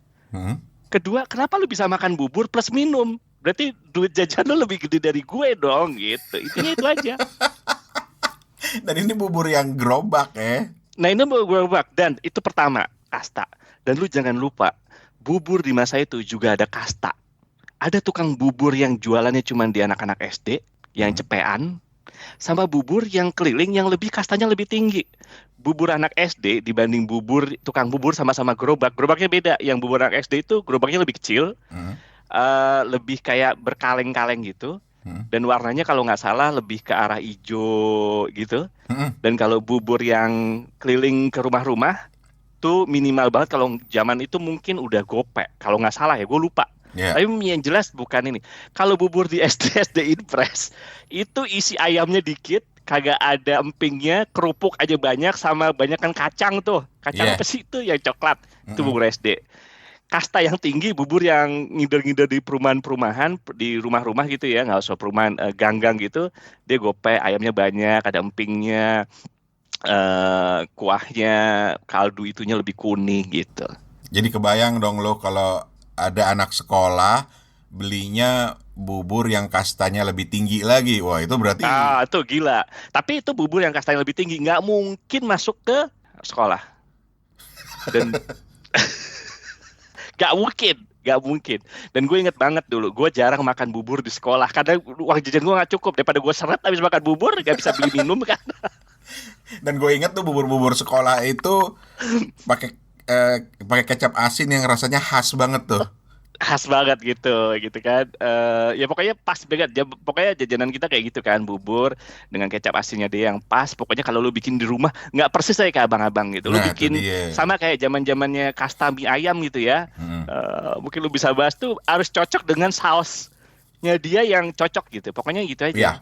Kedua, kenapa lu bisa makan bubur plus minum? Berarti duit jajan lu lebih gede dari gue dong, gitu. Intinya itu aja. Dan ini bubur yang gerobak ya. Nah, ini bubur gerobak. Dan itu pertama, kasta. Dan lu jangan lupa, bubur di masa itu juga ada kasta. Ada tukang bubur yang jualannya cuma di anak-anak SD, yang cepean, sama bubur yang keliling yang lebih kastanya lebih tinggi. Bubur anak SD dibanding tukang bubur sama-sama gerobaknya beda. Yang bubur anak SD itu gerobaknya lebih kecil, lebih kayak berkaleng-kaleng gitu, dan warnanya kalau nggak salah lebih ke arah hijau gitu. Dan kalau bubur yang keliling ke rumah-rumah tuh minimal banget, kalau zaman itu mungkin udah gopek kalau nggak salah ya, gue lupa. Tapi yang jelas bukan ini. Kalau bubur di SD Impres itu isi ayamnya dikit, kagak ada empingnya, kerupuk aja banyak, sama banyak kan kacang tuh. Kacang apa sih itu yang coklat? Itu bubur SD. Kasta yang tinggi, bubur yang ngider-ngider di perumahan-perumahan, di rumah-rumah gitu ya, nggak usah perumahan gang-gang gitu. Dia gope, ayamnya banyak, ada empingnya, kuahnya, kaldu itunya lebih kuning gitu. Jadi kebayang dong lo kalau ada anak sekolah belinya bubur yang kastanya lebih tinggi lagi. Wah, itu berarti... itu gila. Tapi itu bubur yang kastanya lebih tinggi, nggak mungkin masuk ke sekolah. Dan nggak mungkin. Dan gue inget banget dulu, gue jarang makan bubur di sekolah karena uang jajan gue nggak cukup. Daripada gue seret habis makan bubur, nggak bisa beli minum kan. Dan gue inget tuh bubur-bubur sekolah itu pakai kecap asin yang rasanya khas banget tuh. Khas banget gitu kan. Ya pokoknya pas banget. Pokoknya jajanan kita kayak gitu kan, bubur dengan kecap asinnya dia yang pas. Pokoknya kalau lu bikin di rumah nggak persis kayak abang-abang gitu. Lu bikin sama kayak zaman-zamannya kasta mie ayam gitu ya. Mungkin lu bisa bahas tuh harus cocok dengan sausnya dia yang cocok gitu. Pokoknya gitu aja. Ya,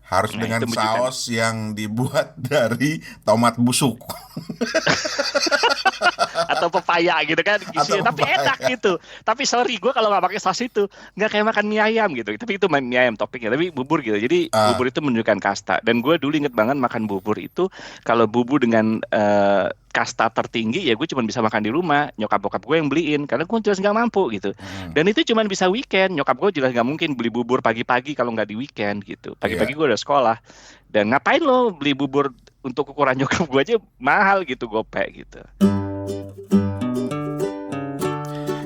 harus dengan saus yang dibuat dari tomat busuk. Atau pepaya gitu kan, tapi enak gitu. Tapi sorry, gue kalau nggak pakai saus itu nggak kayak makan mie ayam gitu. Tapi itu mie ayam toppingnya, tapi bubur gitu. Jadi bubur itu menunjukkan kasta. Dan gue dulu inget banget makan bubur itu, kalau bubur dengan kasta tertinggi ya gue cuma bisa makan di rumah. Nyokap bokap gue yang beliin karena gue jelas nggak mampu gitu. Dan itu cuma bisa weekend. Nyokap gue jelas nggak mungkin beli bubur pagi-pagi kalau nggak di weekend gitu. Pagi-pagi gue udah sekolah. Dan ngapain lo beli bubur untuk ukuran nyokap gue aja mahal gitu, gopek gitu.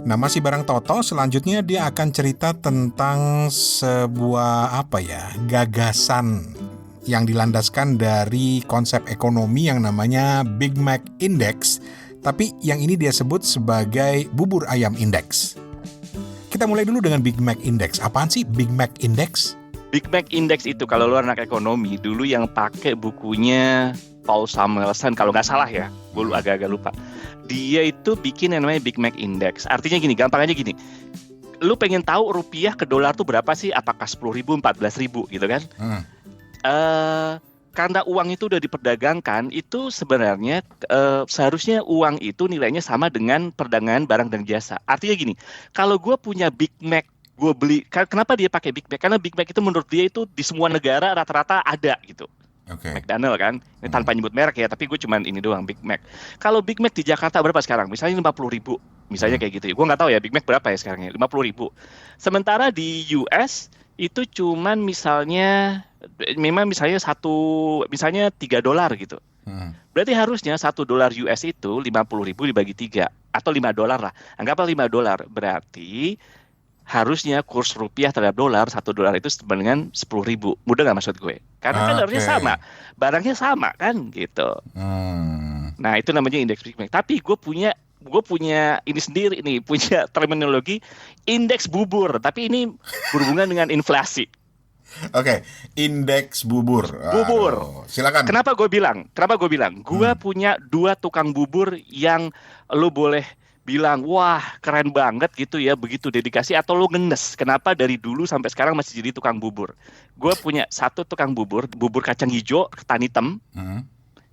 Nah, masih bareng Toto, selanjutnya dia akan cerita tentang sebuah gagasan yang dilandaskan dari konsep ekonomi yang namanya Big Mac Index, tapi yang ini dia sebut sebagai bubur ayam index. Kita mulai dulu dengan Big Mac Index. Apaan sih Big Mac Index? Big Mac Index itu kalau lu anak ekonomi dulu yang pakai bukunya Paul Samuelson kalau nggak salah ya, gue agak-agak lupa. Dia itu bikin yang namanya Big Mac Index. Artinya gini, gampangnya gini. Lu pengen tahu rupiah ke dolar tuh berapa sih? Apakah 10.000, 14.000 gitu kan? Karena uang itu udah diperdagangkan, itu sebenarnya seharusnya uang itu nilainya sama dengan perdagangan barang dan jasa. Artinya gini, kalau gue punya Big Mac gue beli. Kenapa dia pakai Big Mac? Karena Big Mac itu menurut dia itu di semua negara rata-rata ada gitu. McDonald kan, ini tanpa nyebut merek ya, tapi gue cuman ini doang Big Mac. Kalau Big Mac di Jakarta berapa sekarang? Misalnya 50.000, misalnya kayak gitu ya. Gue nggak tahu ya Big Mac berapa ya sekarang ya, 50.000. Sementara di US itu cuman misalnya, memang misalnya misalnya $3 gitu. Berarti harusnya $1 US itu 50.000 dibagi 3 atau $5 lah. Anggaplah $5. Berarti harusnya kurs rupiah terhadap dolar, $1 itu sama dengan 10.000. Mudah nggak maksud gue? Karena kan harusnya sama, barangnya sama kan gitu. Nah itu namanya indeks Big Mac. Tapi gue punya ini sendiri nih, punya terminologi indeks bubur. Tapi ini berhubungan dengan inflasi. Indeks bubur. Bubur. Silakan. Kenapa gue bilang? Gue punya 2 tukang bubur yang lo boleh bilang, wah keren banget gitu ya, begitu dedikasi, atau lo ngenes. Kenapa dari dulu sampai sekarang masih jadi tukang bubur? Gue punya 1 tukang bubur kacang hijau, ketan hitam.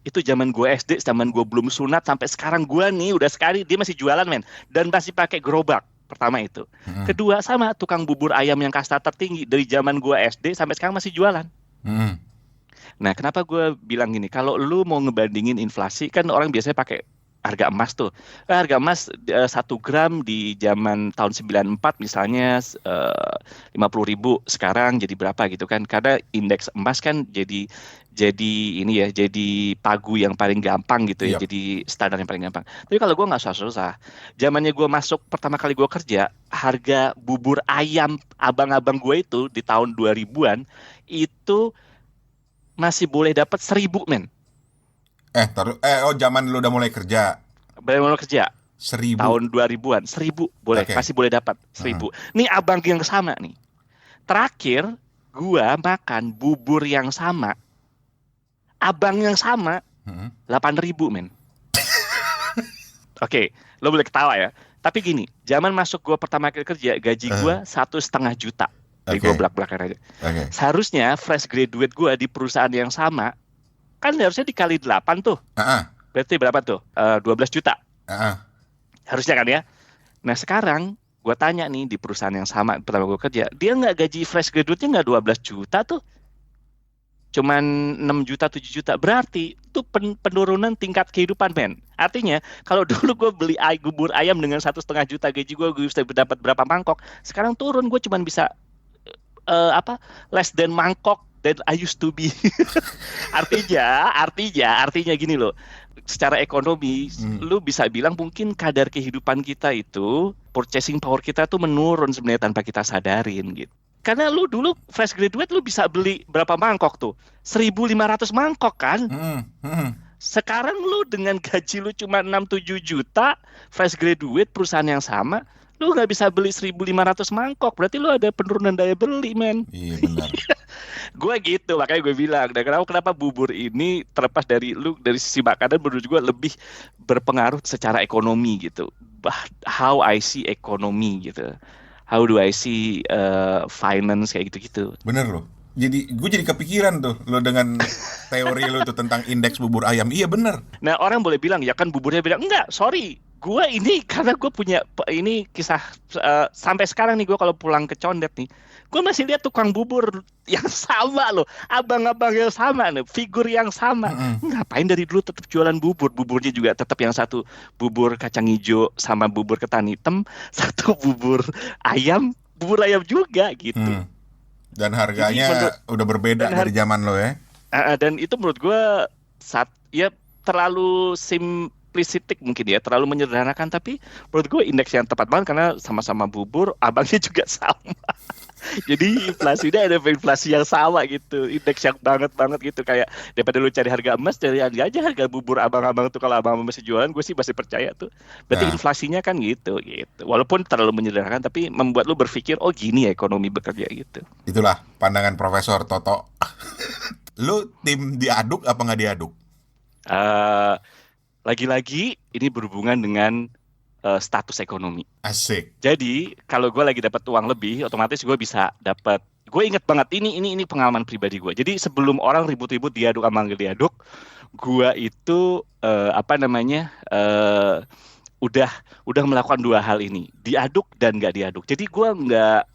Itu zaman gue SD, zaman gue belum sunat, sampai sekarang gue nih udah sekali, dia masih jualan men, dan masih pakai gerobak. Pertama itu. Kedua sama tukang bubur ayam yang kasta tertinggi, dari zaman gue SD sampai sekarang masih jualan. Nah kenapa gue bilang gini, kalau lu mau ngebandingin inflasi, kan orang biasanya pakai harga emas tuh. Harga emas 1 gram di zaman tahun 94 misalnya 50.000, sekarang jadi berapa gitu kan. Karena indeks emas kan jadi ini ya, jadi pagu yang paling gampang gitu ya, jadi standar yang paling gampang. Tapi kalau gue nggak susah-susah, zamannya gue masuk pertama kali gue kerja, harga bubur ayam abang-abang gue itu di tahun 2000-an itu masih boleh dapat 1.000 men. Zaman lu udah mulai kerja. 1.000. Tahun 2000-an, 1.000 boleh, masih boleh dapat 1.000. Nih abang yang sama nih. Terakhir gua makan bubur yang sama, abang yang sama, 8.000 men. Oke, lo boleh ketawa ya. Tapi gini, zaman masuk gua pertama kali kerja, gaji gua 1,5 juta. Jadi gua belak-belakan aja. Seharusnya fresh graduate gua di perusahaan yang sama kan harusnya dikali 8 tuh. Berarti berapa tuh? 12 juta. Harusnya kan ya. Nah sekarang gue tanya nih, di perusahaan yang sama pertama gue kerja, dia nggak, gaji fresh graduate-nya nggak 12 juta tuh, cuman 6 juta 7 juta. Berarti itu penurunan tingkat kehidupan men. Artinya kalau dulu gue beli bubur ayam dengan 1,5 juta gaji gue bisa dapat berapa mangkok. Sekarang turun, gue cuman bisa less than mangkok that I used to be. artinya gini loh. Secara ekonomi, lu bisa bilang mungkin kadar kehidupan kita itu, purchasing power kita tuh menurun sebenarnya tanpa kita sadarin gitu. Karena lu dulu fresh graduate lu bisa beli berapa mangkok tuh? 1.500 mangkok kan? Sekarang lu dengan gaji lu cuma 6-7 juta, fresh graduate perusahaan yang sama, lu nggak bisa beli 1.500 mangkok. Berarti lu ada penurunan daya beli men. Iya benar. Gue gitu, makanya gue bilang, dan kenapa bubur ini terlepas dari sisi makanan, menurut gue lebih berpengaruh secara ekonomi gitu. How I see ekonomi gitu. How do I see finance kayak gitu-gitu. Bener loh. Gue jadi kepikiran tuh lo dengan teori lo tuh tentang indeks bubur ayam. Iya bener. Nah orang boleh bilang, ya kan buburnya bilang, enggak, sorry. Gue ini karena gue punya ini kisah sampai sekarang nih, gue kalau pulang ke Condet nih, gue masih lihat tukang bubur yang sama loh, abang-abang yang sama nih, figur yang sama. Ngapain dari dulu tetap jualan bubur? Buburnya juga tetap yang satu, bubur kacang hijau sama bubur ketan hitam, satu bubur ayam juga gitu. Dan harganya udah berbeda dari zaman lo ya. Dan itu menurut gue terlalu simplistik mungkin ya, terlalu menyederhanakan, tapi menurut gue indeks yang tepat banget karena sama-sama bubur, abangnya juga sama. Jadi inflasinya ada inflasi yang sama gitu, indeks yang banget gitu, kayak daripada lu cari harga emas, cari aja harga bubur abang-abang tuh. Kalau abang-abang masih jualan, gue sih masih percaya tuh. Berarti inflasinya kan gitu. Walaupun terlalu menyederhanakan, tapi membuat lu berpikir, oh gini ya ekonomi bekerja gitu. Itulah pandangan Profesor Toto. Lu tim diaduk apa nggak diaduk? Lagi-lagi ini berhubungan dengan status ekonomi. Asik. Jadi kalau gue lagi dapat uang lebih, otomatis gue bisa dapat. Gue inget banget ini pengalaman pribadi gue. Jadi sebelum orang ribut-ribut diaduk sama nggak diaduk, gue itu udah melakukan dua hal ini, diaduk dan nggak diaduk. Jadi gue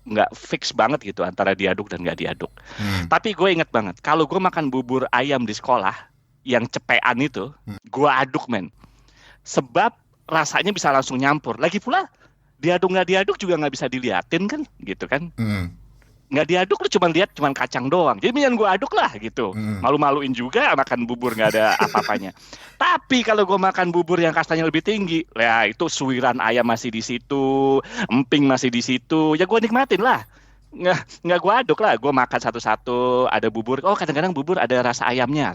nggak fix banget gitu antara diaduk dan nggak diaduk. Tapi gue inget banget kalau gue makan bubur ayam di sekolah yang cepean itu, gue aduk men. Sebab rasanya bisa langsung nyampur. Lagi pula diaduk nggak diaduk juga nggak bisa diliatin kan, gitu kan? Nggak diaduk lu cuman kacang doang, jadi mendingan gue aduk lah gitu. Malu-maluin juga makan bubur nggak ada apa-apanya. Tapi kalau gue makan bubur yang kastanya lebih tinggi, ya itu suiran ayam masih di situ, emping masih di situ, ya gue nikmatin lah. Nggak gue aduk lah, gue makan satu-satu. Ada bubur, oh kadang-kadang bubur ada rasa ayamnya,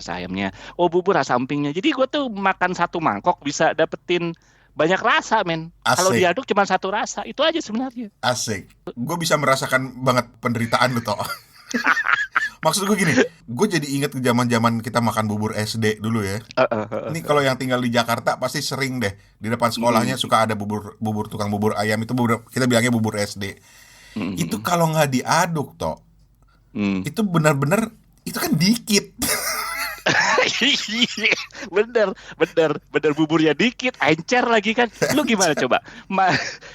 oh bubur rasa empingnya. Jadi gue tuh makan satu mangkok bisa dapetin banyak rasa men. Kalau diaduk cuma satu rasa, itu aja sebenarnya. Asik. Gue bisa merasakan banget penderitaan lu toh. Maksud gue gini, gue jadi inget ke zaman-zaman kita makan bubur SD dulu ya. Ini kalau yang tinggal di Jakarta pasti sering deh di depan sekolahnya suka ada bubur tukang bubur ayam itu kita bilangnya bubur SD. Itu kalau nggak diaduk toh, itu benar-benar itu kan dikit. bener buburnya dikit, encer lagi kan. Lu gimana coba?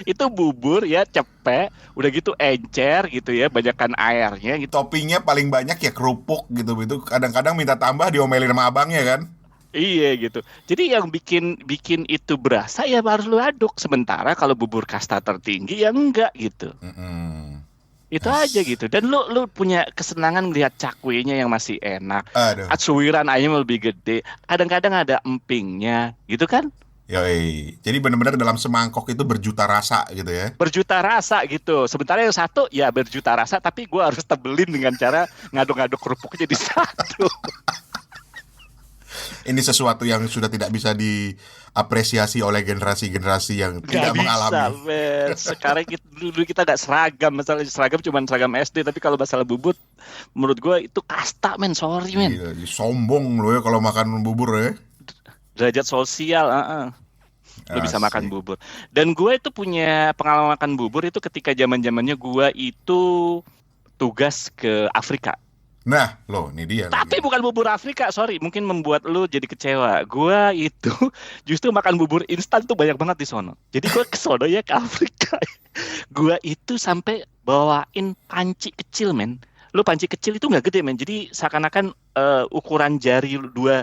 Itu bubur ya cepet, udah gitu encer gitu ya, banyakan airnya gitu. Toppingnya paling banyak ya kerupuk gitu. Itu kadang-kadang minta tambah diomelin sama abangnya kan. Iya gitu. Jadi yang bikin itu berasa ya harus lu aduk. Sementara kalau bubur kasta tertinggi ya enggak gitu. Itu aja gitu. Dan lu punya kesenangan melihat cakwenya yang masih enak. Suiran ayam lebih gede. Kadang-kadang ada empingnya, gitu kan? Yoi. Jadi benar-benar dalam semangkok itu berjuta rasa gitu ya. Berjuta rasa gitu. Sementara yang satu ya berjuta rasa, tapi gue harus tebelin dengan cara ngaduk-ngaduk kerupuk jadi satu. Ini sesuatu yang sudah tidak bisa diapresiasi oleh generasi-generasi yang tidak mengalami. Sekarang dulu kita gak seragam. Masalah seragam cuma seragam SD. Tapi kalau masalah bubur, menurut gue itu kasta men. Sorry men. Gila, sombong lo ya kalau makan bubur ya. Derajat sosial. Lo bisa makan bubur. Dan gue itu punya pengalaman makan bubur itu ketika zaman-zamannya gue itu tugas ke Afrika. Nah, loh, ini dia. Tapi bukan bubur Afrika, sorry, mungkin membuat lu jadi kecewa. Gua itu justru makan bubur instan tuh banyak banget di sono. Jadi gua ke sono ya, ke Afrika. Gua itu sampai bawain panci kecil, men. Lu panci kecil itu nggak gede, men. Jadi seakan-akan ukuran jari dua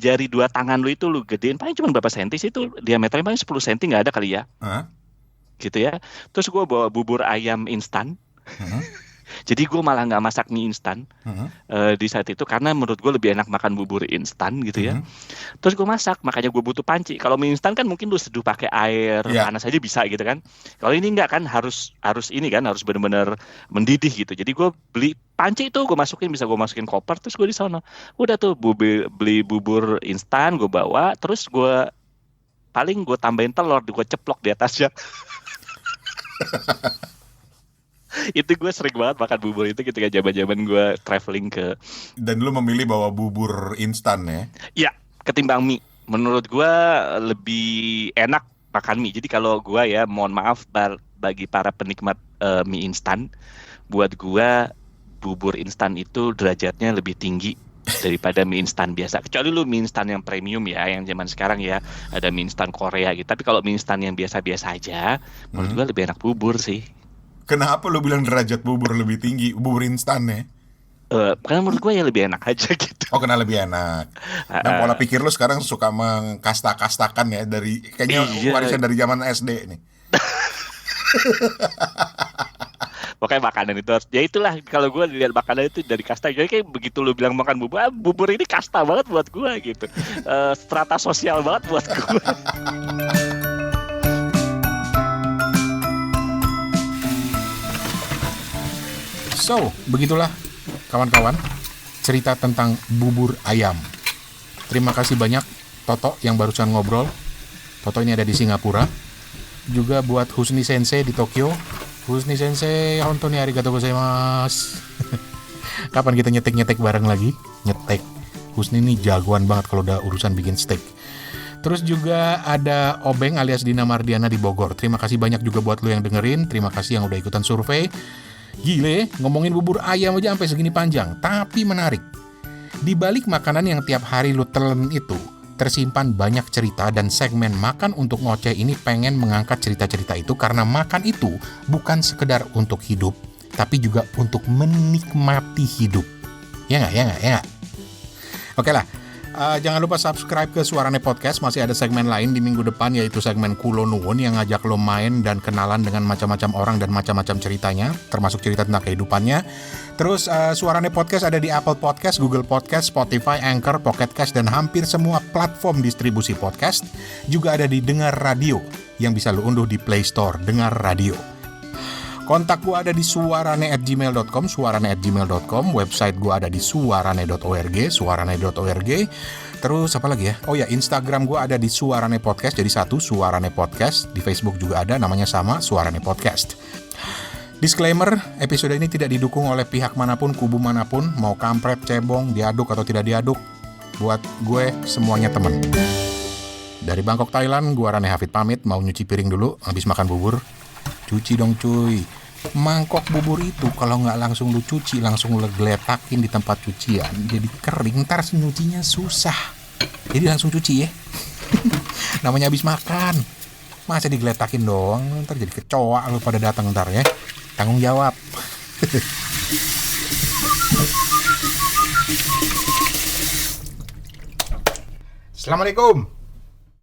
jari dua tangan lu itu lu gedein. Paling cuma berapa senti sih itu diameternya, paling 10 senti nggak ada kali ya. Gitu ya. Terus gua bawa bubur ayam instan. Jadi gue malah nggak masak mie instan di saat itu karena menurut gue lebih enak makan bubur instan gitu ya. Terus gue masak, makanya gue butuh panci. Kalau mie instan kan mungkin lu seduh pakai air panas aja bisa gitu kan. Kalau ini nggak kan harus ini kan harus benar-benar mendidih gitu. Jadi gue beli panci itu bisa gue masukin koper terus gue di sana. Udah tuh beli bubur instan gue bawa, terus gue paling gue tambahin telur, gue ceplok di atasnya. Itu gue sering banget makan bubur itu ketika zaman-zaman gue traveling ke. Dan lu memilih bawa bubur instan ya? Iya, ketimbang mie. Menurut gue lebih enak makan mie. Jadi kalau gue ya, mohon maaf bagi para penikmat mie instan, buat gue bubur instan itu derajatnya lebih tinggi daripada mie instan biasa. Kecuali lu mie instan yang premium ya, yang zaman sekarang ya ada mie instan Korea gitu. Tapi kalau mie instan yang biasa-biasa aja, menurut gue lebih enak bubur sih. Kenapa lu bilang derajat bubur lebih tinggi, bubur instan ya? Karena menurut gue ya lebih enak aja gitu. Oh, karena lebih enak. Dan pola pikir lu sekarang suka mengkasta-kastakan ya dari kayaknya warisan dari zaman SD nih. Pokoknya makanan itu harus, ya itulah kalau gue lihat makanan itu dari kasta. Jadi kayak begitu lu bilang makan bubur, bubur ini kasta banget buat gue gitu. Strata sosial banget buat gue. So, begitulah kawan-kawan cerita tentang bubur ayam. Terima kasih banyak Toto yang barusan ngobrol. Toto ini ada di Singapura. Juga buat Husni Sensei di Tokyo. Husni Sensei, hontou ni arigatou gozaimasu. Kapan kita nyetek-nyetek bareng lagi? Nyetek. Husni ini jagoan banget kalau udah urusan bikin steak. Terus juga ada Obeng alias Dina Mardiana di Bogor. Terima kasih banyak juga buat lo yang dengerin. Terima kasih yang udah ikutan survei. Gile, ngomongin bubur ayam aja sampai segini panjang, tapi menarik. Di balik makanan yang tiap hari lu telan itu, tersimpan banyak cerita dan segmen Makan untuk Ngoceh ini pengen mengangkat cerita-cerita itu karena makan itu bukan sekedar untuk hidup, tapi juga untuk menikmati hidup. Ya nggak? Oke lah, jangan lupa subscribe ke Suarane Podcast. Masih ada segmen lain di minggu depan, yaitu segmen Kulo Nuwun yang ngajak lo main dan kenalan dengan macam-macam orang dan macam-macam ceritanya, termasuk cerita tentang kehidupannya. Terus Suarane Podcast ada di Apple Podcast, Google Podcast, Spotify, Anchor, Pocket Cast, dan hampir semua platform distribusi podcast. Juga ada di Dengar Radio yang bisa lo unduh di Play Store, Dengar Radio. Kontak gue ada di suarane@gmail.com, website gue ada di suarane.org. Terus apa lagi ya? Oh ya, Instagram gue ada di Suarane Podcast, jadi satu, Suarane Podcast. Di Facebook juga ada, namanya sama, Suarane Podcast. Disclaimer, episode ini tidak didukung oleh pihak manapun, kubu manapun, mau kampret, cebong, diaduk atau tidak diaduk. Buat gue, semuanya teman. Dari Bangkok, Thailand, gue Rane Hafid pamit, mau nyuci piring dulu, habis makan bubur. Cuci dong cuy. Mangkok bubur itu kalau nggak langsung lu cuci, langsung lu geletakin di tempat cucian, jadi kering, ntar nyucinya susah. Jadi langsung cuci ya. Namanya habis makan. Masa digeletakin doang, ntar jadi kecoa lu pada datang ntar ya. Tanggung jawab. Assalamualaikum.